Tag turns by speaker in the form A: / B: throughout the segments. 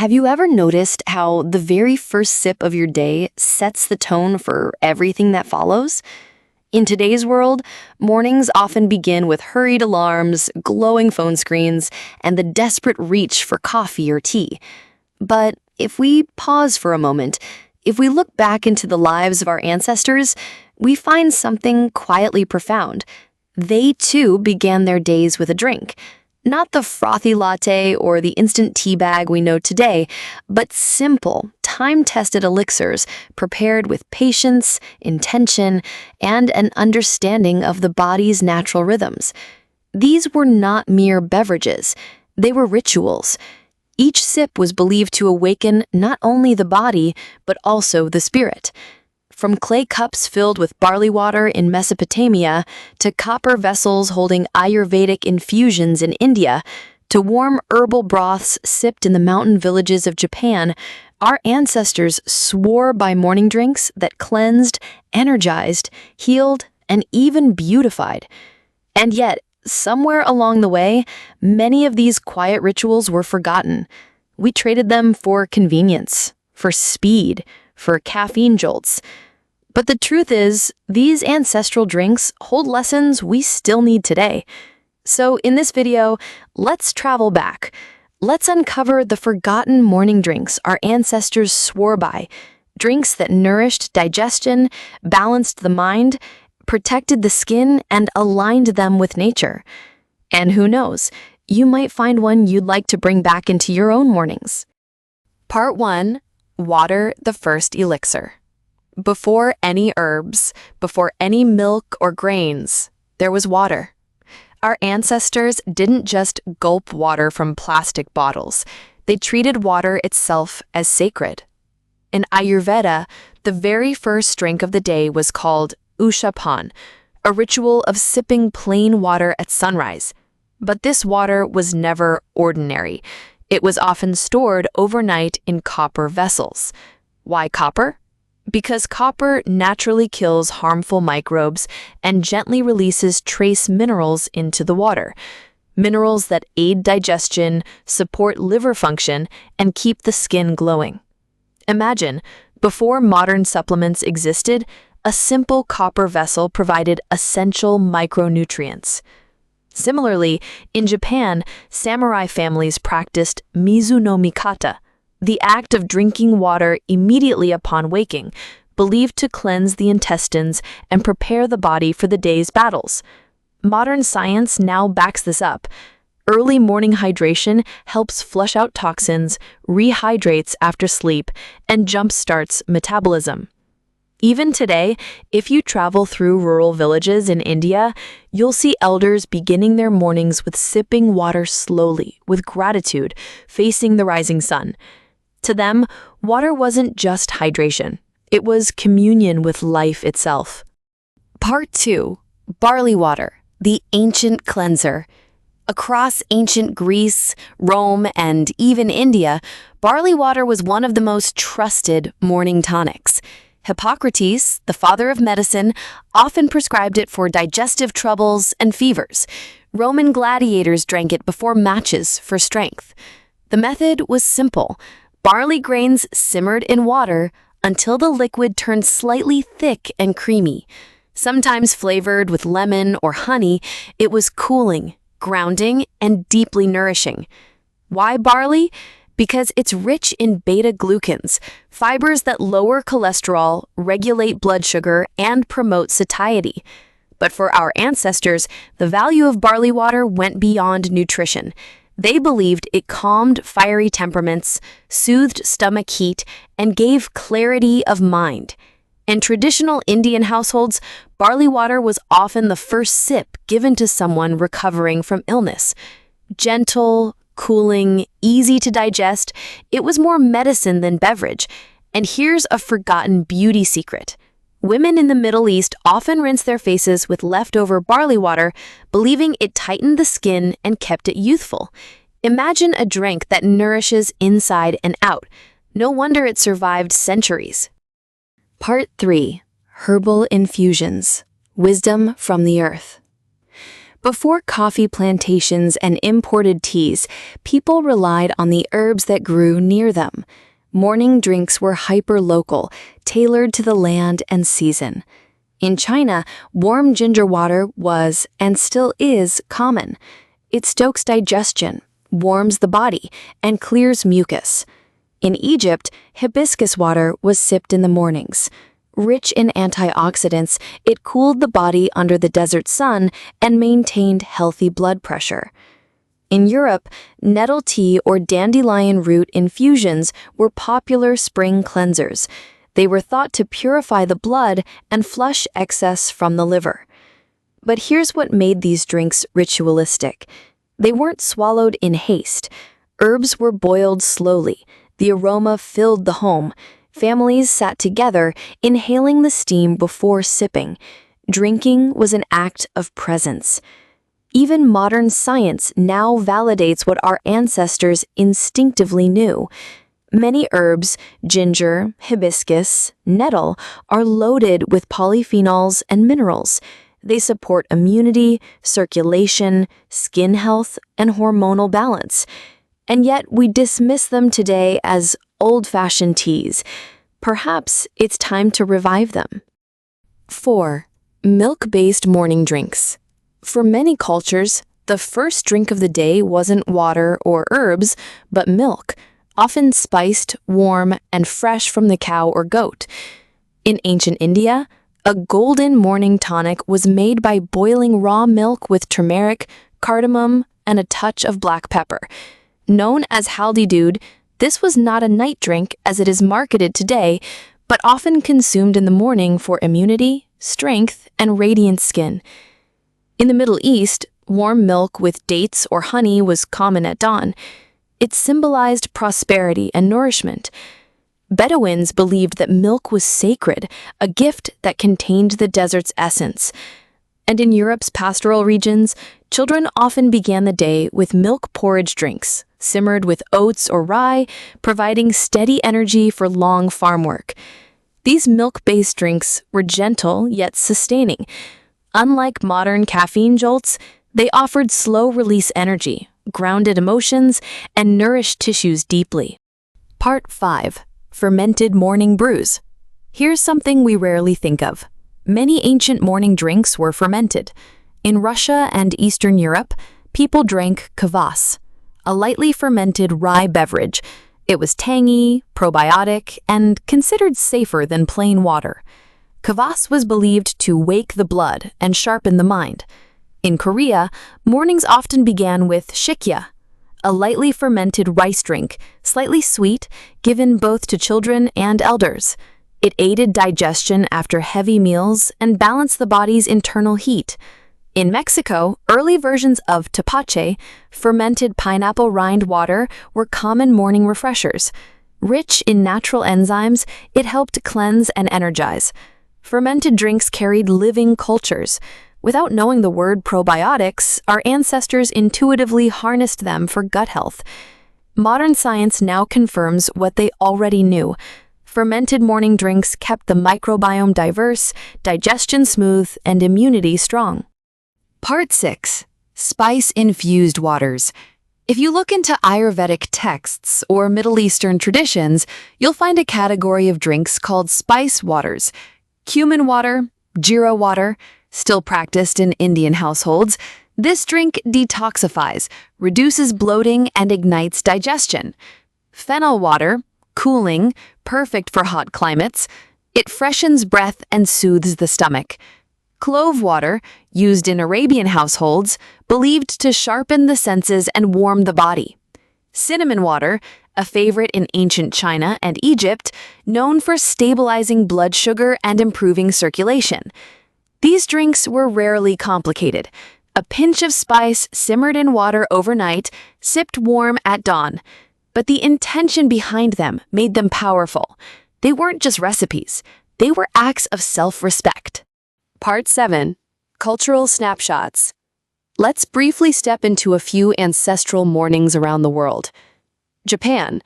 A: Have you ever noticed how the very first sip of your day sets the tone for everything that follows? In today's world, mornings often begin with hurried alarms, glowing phone screens, and the desperate reach for coffee or tea. But if we pause for a moment, if we look back into the lives of our ancestors, we find something quietly profound. They too began their days with a drink. Not the frothy latte or the instant tea bag we know today, but simple, time-tested elixirs prepared with patience, intention, and an understanding of the body's natural rhythms. These were not mere beverages. They were rituals. Each sip was believed to awaken not only the body, but also the spirit. From clay cups filled with barley water in Mesopotamia to copper vessels holding Ayurvedic infusions in India to warm herbal broths sipped in the mountain villages of Japan, our ancestors swore by morning drinks that cleansed, energized, healed, and even beautified. And yet, somewhere along the way, many of these quiet rituals were forgotten. We traded them for convenience, for speed, for caffeine jolts. But the truth is, these ancestral drinks hold lessons we still need today. So in this video, let's travel back. Let's uncover the forgotten morning drinks our ancestors swore by, drinks that nourished digestion, balanced the mind, protected the skin, and aligned them with nature. And who knows, you might find one you'd like to bring back into your own mornings. Part 1. Water, the first elixir. Before any herbs, before any milk or grains, there was water. Our ancestors didn't just gulp water from plastic bottles. They treated water itself as sacred. In Ayurveda, the very first drink of the day was called ushapan, a ritual of sipping plain water at sunrise. But this water was never ordinary. It was often stored overnight in copper vessels. Why copper? Because copper naturally kills harmful microbes and gently releases trace minerals into the water. Minerals that aid digestion, support liver function, and keep the skin glowing. Imagine, before modern supplements existed, a simple copper vessel provided essential micronutrients. Similarly, in Japan, samurai families practiced mizu no mikata, the act of drinking water immediately upon waking, believed to cleanse the intestines and prepare the body for the day's battles. Modern science now backs this up. Early morning hydration helps flush out toxins, rehydrates after sleep, and jumpstarts metabolism. Even today, if you travel through rural villages in India, you'll see elders beginning their mornings with sipping water slowly, with gratitude, facing the rising sun. To them, water wasn't just hydration. It was communion with life itself. Part 2. Barley water, the ancient cleanser. Across ancient Greece, Rome, and even India, barley water was one of the most trusted morning tonics. Hippocrates, the father of medicine, often prescribed it for digestive troubles and fevers. Roman gladiators drank it before matches for strength. The method was simple. Barley grains simmered in water until the liquid turned slightly thick and creamy. Sometimes flavored with lemon or honey, it was cooling, grounding, and deeply nourishing. Why barley? Because it's rich in beta-glucans, fibers that lower cholesterol, regulate blood sugar, and promote satiety. But for our ancestors, the value of barley water went beyond nutrition. They believed it calmed fiery temperaments, soothed stomach heat, and gave clarity of mind. In traditional Indian households, barley water was often the first sip given to someone recovering from illness. Gentle, cooling, easy to digest, it was more medicine than beverage. And here's a forgotten beauty secret. Women in the Middle East often rinse their faces with leftover barley water, believing it tightened the skin and kept it youthful. Imagine a drink that nourishes inside and out. No wonder it survived centuries. Part 3. Herbal infusions. Wisdom from the earth. Before coffee plantations and imported teas, people relied on the herbs that grew near them. Morning drinks were hyper-local, tailored to the land and season. In China, warm ginger water was, and still is, common. It stokes digestion, warms the body, and clears mucus. In Egypt, hibiscus water was sipped in the mornings. Rich in antioxidants, it cooled the body under the desert sun and maintained healthy blood pressure. In Europe, nettle tea or dandelion root infusions were popular spring cleansers. They were thought to purify the blood and flush excess from the liver. But here's what made these drinks ritualistic. They weren't swallowed in haste. Herbs were boiled slowly. The aroma filled the home. Families sat together, inhaling the steam before sipping. Drinking was an act of presence. Even modern science now validates what our ancestors instinctively knew. Many herbs, ginger, hibiscus, nettle, are loaded with polyphenols and minerals. They support immunity, circulation, skin health, and hormonal balance. And yet we dismiss them today as old-fashioned teas. Perhaps it's time to revive them. 4. Milk-based morning drinks. For many cultures, the first drink of the day wasn't water or herbs, but milk, often spiced, warm, and fresh from the cow or goat. In ancient India, a golden morning tonic was made by boiling raw milk with turmeric, cardamom, and a touch of black pepper. Known as haldi doodh, this was not a night drink as it is marketed today, but often consumed in the morning for immunity, strength, and radiant skin. In the Middle East, warm milk with dates or honey was common at dawn. It symbolized prosperity and nourishment. Bedouins believed that milk was sacred, a gift that contained the desert's essence. And in Europe's pastoral regions, children often began the day with milk porridge drinks, simmered with oats or rye, providing steady energy for long farm work. These milk-based drinks were gentle yet sustaining. Unlike modern caffeine jolts, they offered slow-release energy, grounded emotions, and nourished tissues deeply. Part 5. Fermented morning brews. Here's something we rarely think of. Many ancient morning drinks were fermented. In Russia and Eastern Europe, people drank kvass, a lightly fermented rye beverage. It was tangy, probiotic, and considered safer than plain water. Kvass was believed to wake the blood and sharpen the mind. In Korea, mornings often began with shikya, a lightly fermented rice drink, slightly sweet, given both to children and elders. It aided digestion after heavy meals and balanced the body's internal heat. In Mexico, early versions of tepache, fermented pineapple rind water, were common morning refreshers. Rich in natural enzymes, it helped cleanse and energize. Fermented drinks carried living cultures. Without knowing the word probiotics, our ancestors intuitively harnessed them for gut health. Modern science now confirms what they already knew. Fermented morning drinks kept the microbiome diverse, digestion smooth, and immunity strong. Part 6. Spice-infused waters. If you look into Ayurvedic texts or Middle Eastern traditions, you'll find a category of drinks called spice waters. Cumin water, jeera water, still practiced in Indian households. This drink detoxifies, reduces bloating, and ignites digestion. Fennel water, cooling, perfect for hot climates. It freshens breath and soothes the stomach. Clove water, used in Arabian households, believed to sharpen the senses and warm the body. Cinnamon water, a favorite in ancient China and Egypt, known for stabilizing blood sugar and improving circulation. These drinks were rarely complicated. A pinch of spice simmered in water overnight, sipped warm at dawn. But the intention behind them made them powerful. They weren't just recipes. They were acts of self-respect. Part 7. Cultural snapshots. Let's briefly step into a few ancestral mornings around the world. Japan.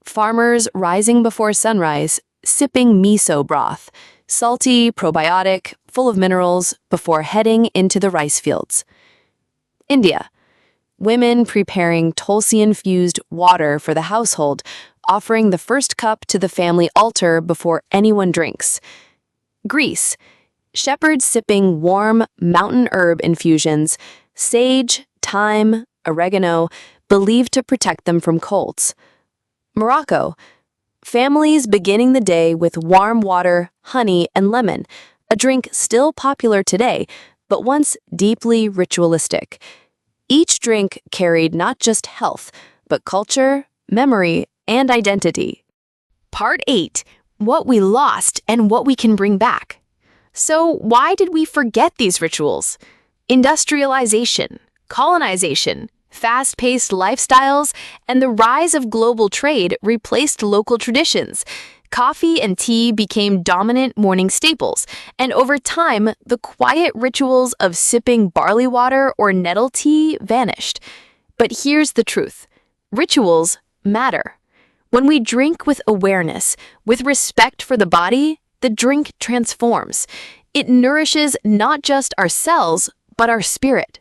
A: Farmers rising before sunrise, sipping miso broth, salty, probiotic, full of minerals, before heading into the rice fields. India. Women preparing tulsi-infused water for the household, offering the first cup to the family altar before anyone drinks. Greece. Shepherds sipping warm mountain herb infusions, sage, thyme, oregano, believed to protect them from colds. Morocco. Families beginning the day with warm water, honey, and lemon, a drink still popular today, but once deeply ritualistic. Each drink carried not just health, but culture, memory, and identity. Part 8. What we lost and what we can bring back. So why did we forget these rituals? Industrialization, colonization, fast-paced lifestyles, and the rise of global trade replaced local traditions. Coffee and tea became dominant morning staples, and over time, the quiet rituals of sipping barley water or nettle tea vanished. But here's the truth. Rituals matter. When we drink with awareness, with respect for the body, the drink transforms. It nourishes not just our cells, but our spirit.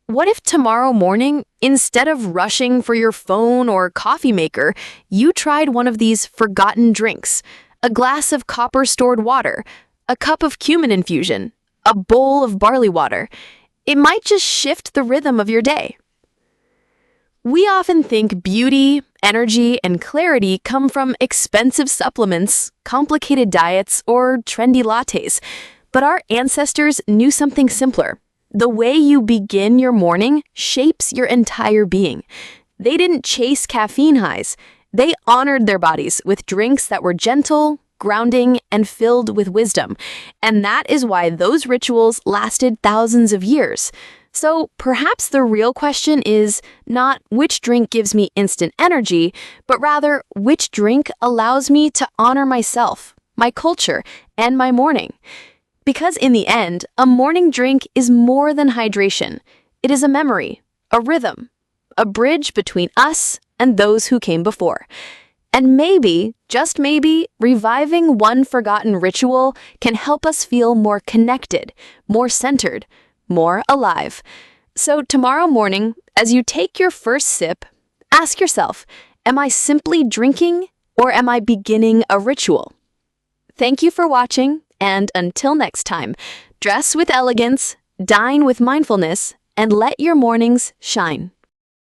A: What if tomorrow morning, instead of rushing for your phone or coffee maker, you tried one of these forgotten drinks? A glass of copper-stored water, a cup of cumin infusion, a bowl of barley water. It might just shift the rhythm of your day. We often think beauty, energy, and clarity come from expensive supplements, complicated diets, or trendy lattes. But our ancestors knew something simpler. The way you begin your morning shapes your entire being. They didn't chase caffeine highs. They honored their bodies with drinks that were gentle, grounding, and filled with wisdom. And that is why those rituals lasted thousands of years. So perhaps the real question is not which drink gives me instant energy, but rather which drink allows me to honor myself, my culture, and my morning. Because in the end, a morning drink is more than hydration. It is a memory, a rhythm, a bridge between us and those who came before. And maybe, just maybe, reviving one forgotten ritual can help us feel more connected, more centered, more alive. So tomorrow morning, as you take your first sip, ask yourself, am I simply drinking or am I beginning a ritual? Thank you for watching. And until next time, dress with elegance, dine with mindfulness, and let your mornings shine.